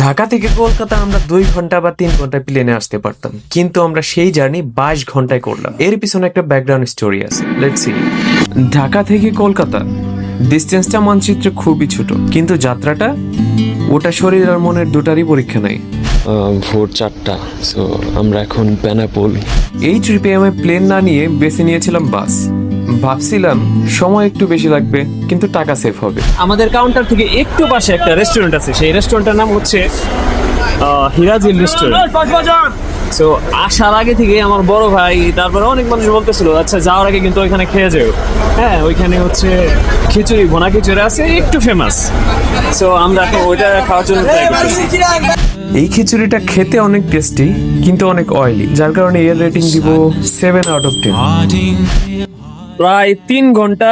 ঢাকা থেকে কলকাতা আমরা 2 ঘন্টা বা 3 ঘন্টায় প্লেনে আসতে পারতাম, কিন্তু আমরা সেই জার্নি 22 ঘন্টায় করলাম। এর পিছনে একটা ব্যাকগ্রাউন্ড স্টোরি আছে, লেটস সি। ঢাকা থেকে কলকাতা ডিস্টেন্সটা মানচিত্রে খুবই ছোট, কিন্তু যাত্রাটা ওটা শরীর আর মনের দুটারই পরীক্ষা নাই। ভোর 4টা, সো আমরা এখন বেনাপোল। এই ট্রিপে আমি প্লেন না নিয়ে বেছে নিয়েছিলাম বাস। ভাবছিলাম সময় একটু বেশি লাগবে, কিন্তু টাকা সেভ হবে। আমাদের কাউন্টার থেকে একটু পাশে একটা রেস্টুরেন্ট আছে, সেই রেস্টুরেন্টের নাম হচ্ছে হিরাজিল রেস্টুরেন্ট। সো আসার আগে থেকে আমার বড় ভাই, তারপরে অনেক মানুষ বলতেছিল আচ্ছা যাওয়ার আগে কিন্তু ওইখানে খেয়ে যাও। হ্যাঁ, ওইখানে হচ্ছে খিচুড়ি, ভোনা খিচুড়ি আছে, একটু ফেমাস। সো আমরা এখন ওইটা খাওয়ার জন্য ট্রাই করতেছি। এই খিচুড়িটা খেতে অনেক টেস্টি, কিন্তু অনেক অয়েলি, যার কারণে এর রেটিং দিব 7 আউট অফ 10। প্রায় 3 ঘন্টা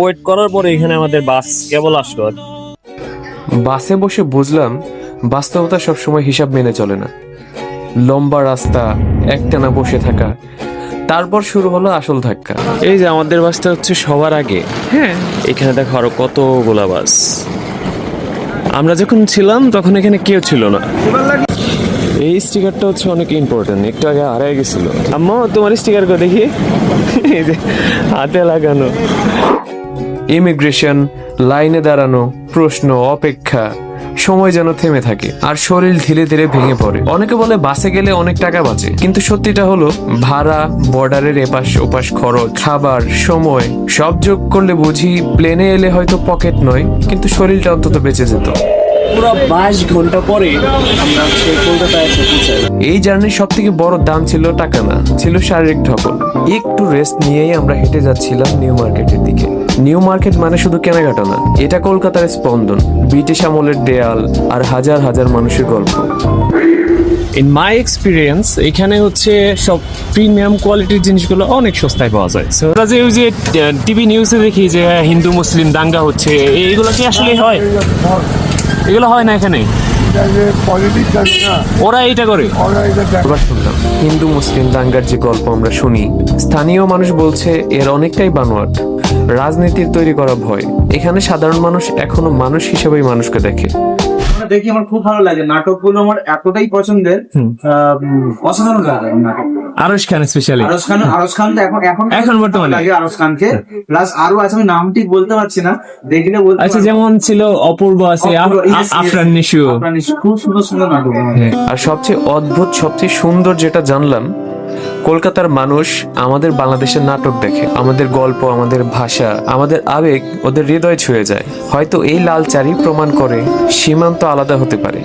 ওয়েট করার পরে এখানে আমাদের বাস কেবল আসলো। বাসে বসে বুঝলাম বাস্তবতা সবসময় হিসাব মেনে চলে না। লম্বা রাস্তা, একটানা বসে থাকা, তারপর শুরু হলো আসল ধাক্কা। এই যে আমাদের বাসটা হচ্ছে সবার আগে। হ্যাঁ, এখানে দেখো আরো কতগুলা বাস। আমরা যখন ছিলাম তখন এখানে কেউ ছিল না। এই স্টিকারটা হচ্ছে অনেক ইম্পর্টেন্ট, একটু আগে হারিয়ে গেছিল। আম্মা তোমার স্টিকার কো দেখি, এই যে হাতে লাগানো। ইমিগ্রেশন, লাইনে দাঁড়ানো, প্রশ্ন, অপেক্ষা, সময় যেন থেমে থাকে আর শরীর ধীরে ধীরে ভেঙে পড়ে। অনেকে বলে বাসে গেলে অনেক টাকা বাঁচে, কিন্তু সত্যিটা হলো ভাড়া, বর্ডারের এপাশ ওপাশ খরচ, খাবার, সময় সব যোগ করলে বুঝি প্লেনে এলে হয়তো পকেট নয়, কিন্তু শরীরটা অন্তত বেঁচে যেত। পুরো 22 ঘন্টা পরে আমরা কলকাতায় এসে পৌঁছাই। এই জার্নির সব থেকে বড় দাম ছিল টাকা না, ছিল শারীরিক ধকল। একটু রেস্ট নিয়েই আমরা হেঁটে যাচ্ছিলাম নিউ মার্কেটের দিকে। নিউ মার্কেট মানে শুধু কেনাকাটা না, এটা কলকাতার স্পন্দন, ব্রিটিশ আমলের দেয়াল আর হাজার হাজার মানুষের গল্প। ইন মাই এক্সপিরিয়েন্স এখানে হচ্ছে সব প্রিমিয়াম কোয়ালিটির জিনিসগুলো অনেক সস্তায় পাওয়া যায়। সো আমরা যে ওই যে টিভি নিউজে দেখি যে হিন্দু মুসলিম দাঙ্গা হচ্ছে, এইগুলো কি আসলে হয়? এগুলো হয় না এখানে, ওরা এইটা করে। এবার শুনলাম হিন্দু মুসলিম দাঙ্গার যে গল্প আমরা শুনি, স্থানীয় মানুষ বলছে এর অনেকটাই বানোয়াট, রাজনীতির তৈরি করা ভয়। এখানে সাধারণ মানুষ এখনো মানুষ হিসেবেই মানুষকে দেখে। দেখি আমার খুব ভালো লাগে, নাটকগুলো আমার এতটাই পছন্দের, অসাধারণ লাগে নাটক। আরশ খান স্পেশালি, আরশ খান তো এখন বর্তমানে লাগে আরশ খানকে। প্লাস আরো আছে, আমি নাম ঠিক বলতে পারছি না, দেখলে বলতে আচ্ছা যেমন ছিল অপূর্ব আছে, আফরান নিশু, খুব সুন্দর সুন্দর নাটক। আর সবচেয়ে অদ্ভুত, সবচেয়ে সুন্দর যেটা জানলাম, কলকাতার মানুষ আমাদের বাংলাদেশের নাটক দেখে, আমাদের গল্প, আমাদের ভাষা, আমাদের আবেগ ওদের হৃদয় ছুঁয়ে যায়। হয়তো এই লাল চারি প্রমাণ করে সীমান্ত আলাদা হতে পারে।